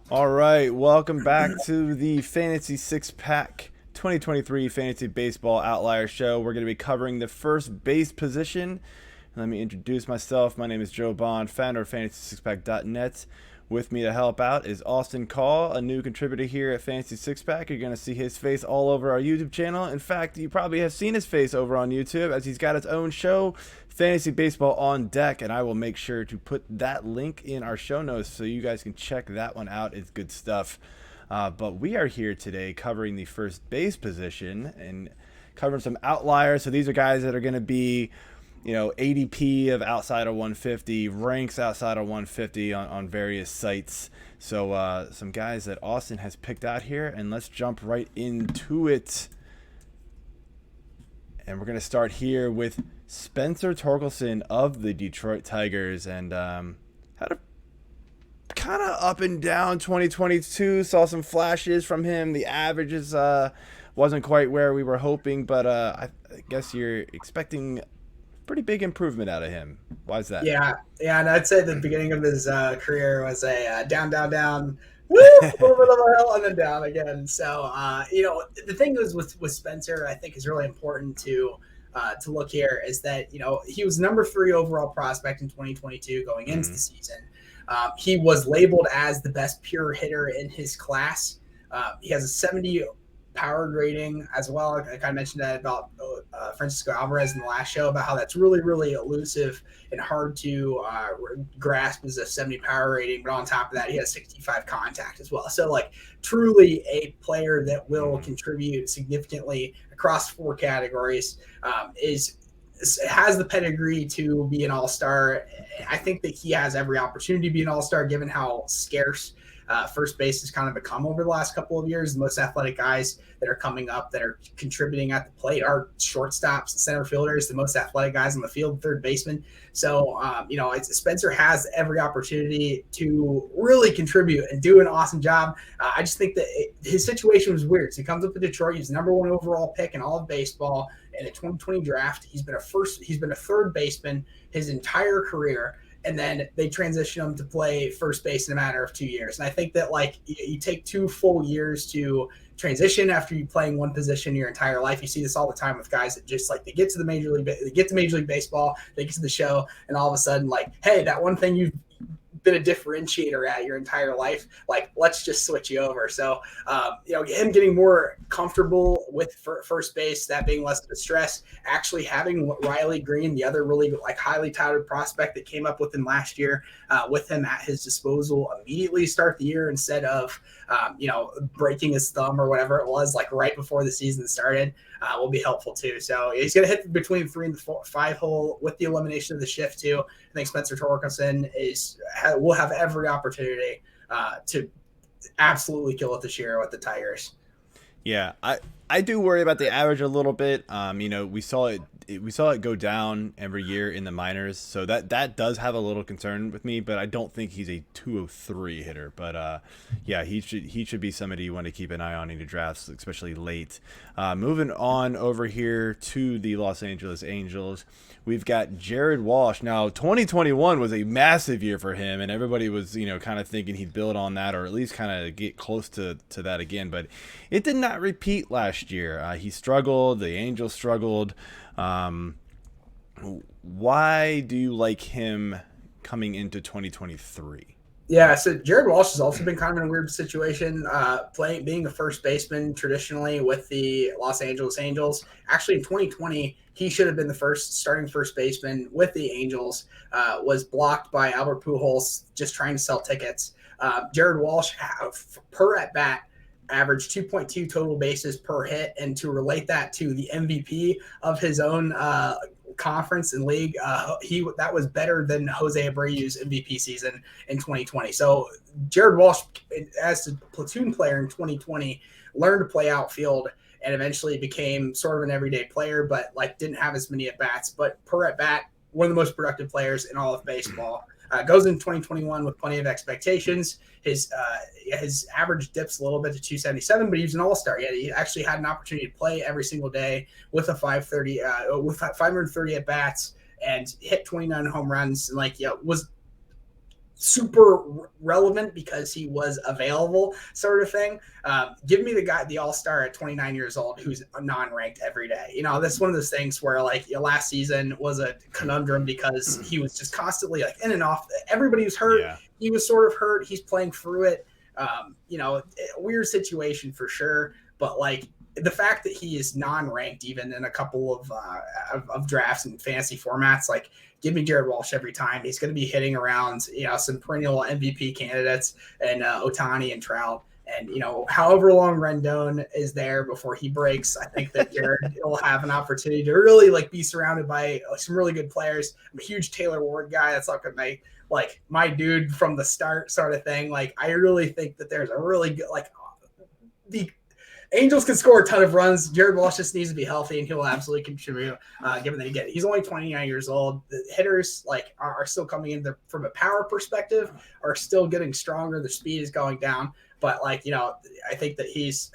All right, welcome back to the Fantasy Six Pack 2023 Fantasy Baseball Outlier Show. We're going to be covering the first base position. Let me introduce myself. My name is Joe Bond, founder of FantasySixPack.net. With me to help out is Austin Cull, a new contributor here at Fantasy Six Pack. You're going to see his face all over our YouTube channel. In fact, you probably have seen his face over on YouTube as he's got his own show, Fantasy Baseball on Deck, and I will make sure to put that link in our show notes so you guys can check that one out. It's good stuff. But we are here today covering the first base position and covering some outliers. So these are guys that are going to be ADP of outside of 150, ranks outside of 150 on various sites. So some guys that Austin has picked out here, and let's jump right into it. And we're going to start here with Spencer Torkelson of the Detroit Tigers, and had a kind of up and down 2022. Saw some flashes from him. The averages wasn't quite where we were hoping, but I guess you're expecting pretty big improvement out of him. Why is that? Yeah, and I'd say the beginning of his career was a down, down, down, woo, over the hill, and then down again. So, the thing is with Spencer, I think is really important to look here is that he was number 3 overall prospect in 2022 going into the season. He was labeled as the best pure hitter in his class. He has a 70 power rating as well. I kind of mentioned that about Francisco Alvarez in the last show about how that's really, really elusive and hard to grasp as a 70 power rating. But on top of that, he has 65 contact as well. So, truly a player that will contribute significantly across 4 categories. Has the pedigree to be an all-star. I think that he has every opportunity to be an all-star given how scarce first base has kind of become over the last couple of years. The most athletic guys that are coming up that are contributing at the plate are shortstops, center fielders, the most athletic guys on the field, third baseman. So, Spencer has every opportunity to really contribute and do an awesome job. I just think that his situation was weird. So he comes up to Detroit. He's the number 1 overall pick in all of baseball in a 2020 draft. He's been a third baseman his entire career. And then they transition him to play first base in a matter of 2 years. And I think that you take 2 full years to transition after you playing one position your entire life. You see this all the time with guys that just they get to Major League Baseball, they get to the show, and all of a sudden hey, that one thing you've been a differentiator at your entire life, let's just switch you over. So him getting more comfortable with first base, that being less of a stress, actually having Riley Green, the other really highly touted prospect that came up with him last year, with him at his disposal immediately start the year instead of breaking his thumb or whatever it was right before the season started, will be helpful too. So he's going to hit between the 3 and the 5 hole with the elimination of the shift too. I think Spencer Torkelson will have every opportunity to absolutely kill it this year with the Tigers. Yeah, I do worry about the average a little bit. We saw it go down every year in the minors, so that does have a little concern with me. But I don't think he's a 203 hitter. But yeah, he should be somebody you want to keep an eye on in your drafts, especially late. Moving on over here to the Los Angeles Angels, we've got Jared Walsh. Now, 2021 was a massive year for him, and everybody was kind of thinking he'd build on that or at least kind of get close to that again. But it did not repeat last year. He struggled. The Angels struggled. Why do you like him coming into 2023? Yeah, so Jared Walsh has also been kind of in a weird situation, being a first baseman traditionally with the Los Angeles Angels. Actually, in 2020, he should have been the starting first baseman with the Angels, was blocked by Albert Pujols just trying to sell tickets. Jared Walsh, per at bat, averaged 2.2 total bases per hit, and to relate that to the MVP of his own conference and league, that was better than Jose Abreu's MVP season in 2020. So Jared Walsh, as a platoon player in 2020, learned to play outfield and eventually became sort of an everyday player, but didn't have as many at bats. But per at bat, one of the most productive players in all of baseball. Goes in 2021 with plenty of expectations. His average dips a little bit to 277, but he's an all-star. Yeah, he actually had an opportunity to play every single day with 530 at bats and hit 29 home runs. And was super relevant because he was available, sort of thing. Give me the all-star at 29 years old who's non-ranked every day. That's one of those things where last season was a conundrum because he was just constantly in and off. Everybody was hurt. Yeah. He was sort of hurt. He's playing through it. A weird situation for sure, but the fact that he is non-ranked even in a couple of drafts and fantasy formats, give me Jared Walsh every time. He's going to be hitting around, some perennial MVP candidates and Ohtani and Trout. And, however long Rendon is there before he breaks, I think that Jared will have an opportunity to really be surrounded by some really good players. I'm a huge Taylor Ward guy. That's my dude from the start sort of thing. I really think that there's a really good, the Angels can score a ton of runs. Jared Walsh just needs to be healthy, and he will absolutely contribute. Given that he's only 29 years old, the hitters are still coming in from a power perspective, are still getting stronger. The speed is going down, but I think that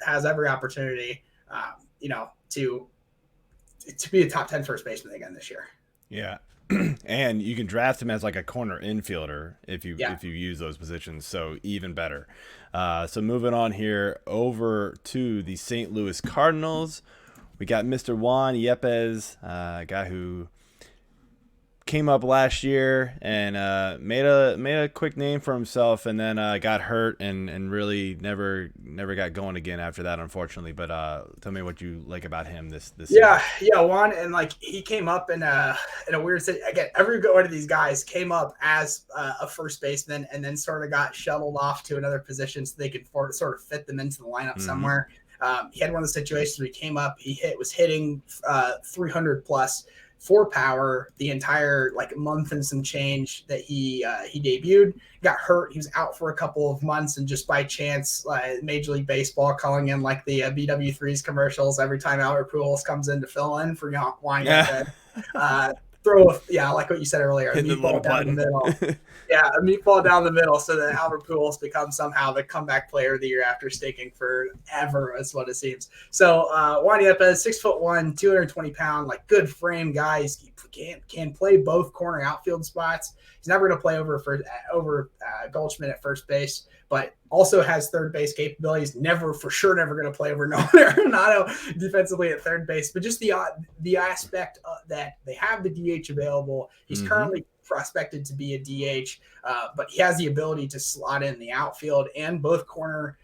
has every opportunity, to be a top 10 first baseman again this year. Yeah. And you can draft him as a corner infielder if you use those positions, so even better. So moving on here over to the St. Louis Cardinals, we got Mr. Juan Yepez, a guy who came up last year and made a quick name for himself, and then got hurt and really never got going again after that, unfortunately. But tell me what you like about him this season. Juan, and he came up in a weird situation. Again, every one of these guys came up as a first baseman and then sort of got shuttled off to another position so they could sort of fit them into the lineup somewhere. He had one of the situations where he came up, was hitting 300 plus for power the entire month and some change that he debuted. Got hurt. He was out for a couple of months, and just by chance, Major League Baseball calling in the BW3's commercials every time Albert Pujols comes in to fill in for Juan Yepez. Throw like what you said earlier, a meatball down the middle. A meatball down the middle so that Albert Pujols becomes somehow the comeback player of the year after stinking forever, is what it seems. So Juan Yepez, 6'1", 220 pound, good frame guy. He can play both corner outfield spots. He's never going to play over Goldschmidt at first base, but also has third base capabilities. For sure never going to play over Nolan Arenado defensively at third base. But just the aspect that they have the DH available. He's currently prospected to be a DH, but he has the ability to slot in the outfield and both corner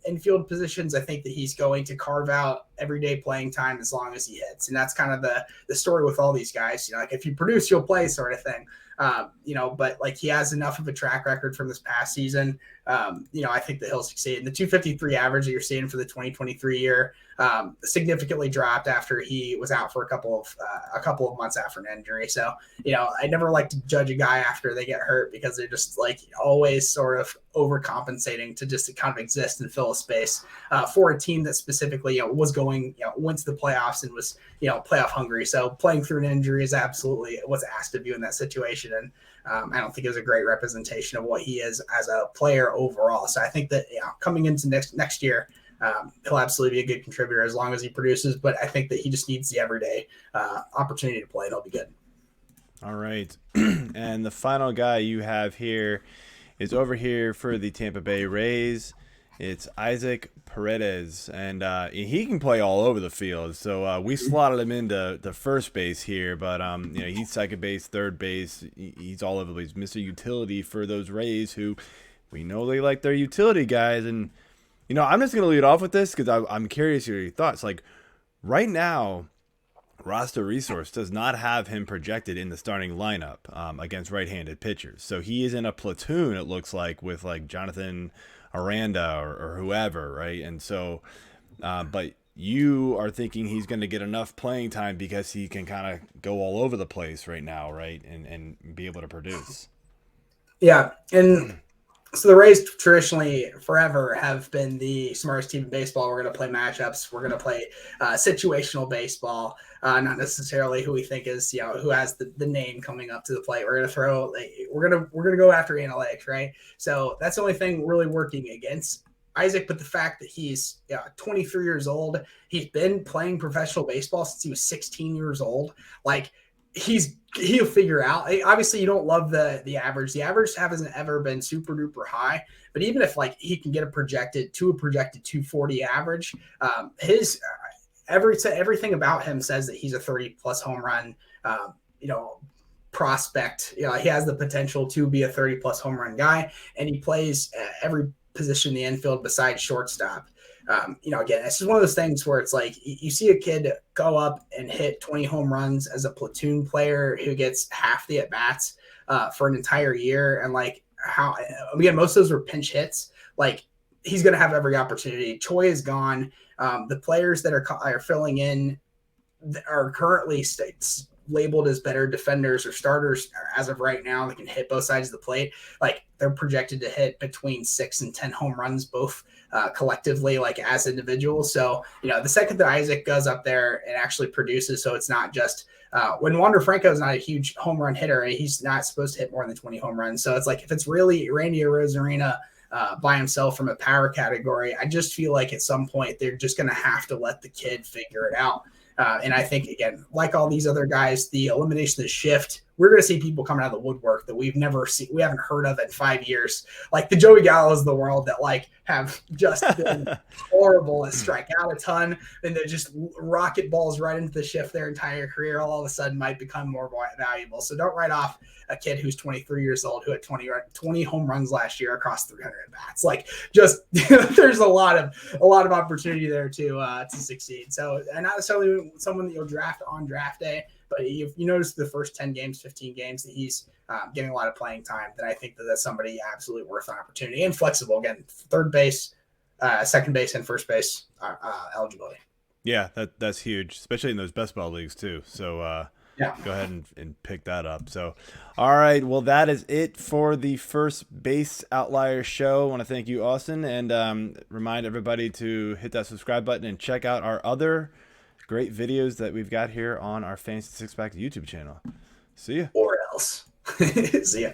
infield positions. I think that he's going to carve out everyday playing time as long as he hits. And that's kind of the story with all these guys. If you produce, you'll play, sort of thing. But he has enough of a track record from this past season. I think that he'll succeed. And the 253 average that you're seeing for the 2023 year significantly dropped after he was out for a couple of months after an injury. So, I never like to judge a guy after they get hurt because they're just always sort of overcompensating to just kind of exist and fill a space for a team that specifically, was going, went to the playoffs and was, playoff hungry. So playing through an injury is absolutely what's asked of you in that situation. And I don't think it was a great representation of what he is as a player overall. So I think that coming into next year, he'll absolutely be a good contributor as long as he produces. But I think that he just needs the everyday opportunity to play. It'll be good. All right. And the final guy you have here is over here for the Tampa Bay Rays. It's Isaac Paredes, and he can play all over the field. So we slotted him into the first base here, but he's second base, third base. He's all over the place. Mr. Utility for those Rays, who we know they like their utility guys. And I'm just gonna lead off with this because I'm curious your thoughts. Right now, Roster Resource does not have him projected in the starting lineup against right-handed pitchers. So he is in a platoon, it looks like, with Jonathan Aranda or whoever, right? And so, but you are thinking he's going to get enough playing time because he can kind of go all over the place right now, right? And be able to produce. Yeah. And so the Rays traditionally forever have been the smartest team in baseball. We're going to play matchups. We're going to play situational baseball, not necessarily who we think is, who has the name coming up to the plate. We're going to go after analytics, right? So that's the only thing really working against Isaac. But the fact that he's 23 years old, he's been playing professional baseball since he was 16 years old. he'll figure out. Obviously, you don't love the average. The average hasn't ever been super duper high, but even if like he can get a projected 240 average, his everything about him says that he's a 30 plus home run, you know, prospect. You know, he has the potential to be a 30 plus home run guy, and he plays every position in the infield besides shortstop. You know, again, it's just one of those things where it's like you see a kid go up and hit 20 home runs as a platoon player who gets half the at bats for an entire year, and like how again most of those were pinch hits. Like he's going to have every opportunity. Choi is gone. The players that are filling in are currently labeled as better defenders or starters as of right now. They can hit both sides of the plate. Like they're projected to hit between 6 and 10 home runs, both collectively, like as individuals. So, you know, the second that Isaac goes up there and actually produces, so it's not just when Wander Franco is not a huge home run hitter, he's not supposed to hit more than 20 home runs. So it's like if it's really Randy Arozarena by himself from a power category, I just feel like at some point they're just going to have to let the kid figure it out. And I think, again, like all these other guys, the elimination of the shift, we're going to see people coming out of the woodwork that we haven't heard of in 5 years. Like the Joey Gallos of the world that like have just been horrible and strike out a ton, and they just rocket balls right into the shift their entire career, all of a sudden might become more valuable. So don't write off a kid who's 23 years old who had 20 home runs last year across 300 at bats. Like just there's a lot of opportunity there to succeed. So and not necessarily someone that you'll draft on draft day, but if you notice the first 10 games, 15 games that he's getting a lot of playing time, then I think that's somebody absolutely worth an opportunity and flexible. Again, third base, second base, and first base eligibility. Yeah, that's huge, especially in those best ball leagues too. So Yeah. Go ahead and pick that up. So, all right. Well, that is it for the first base outlier show. I want to thank you, Austin, and remind everybody to hit that subscribe button and check out our other great videos that we've got here on our Fantasy Six Pack YouTube channel. See ya. Or else. See ya.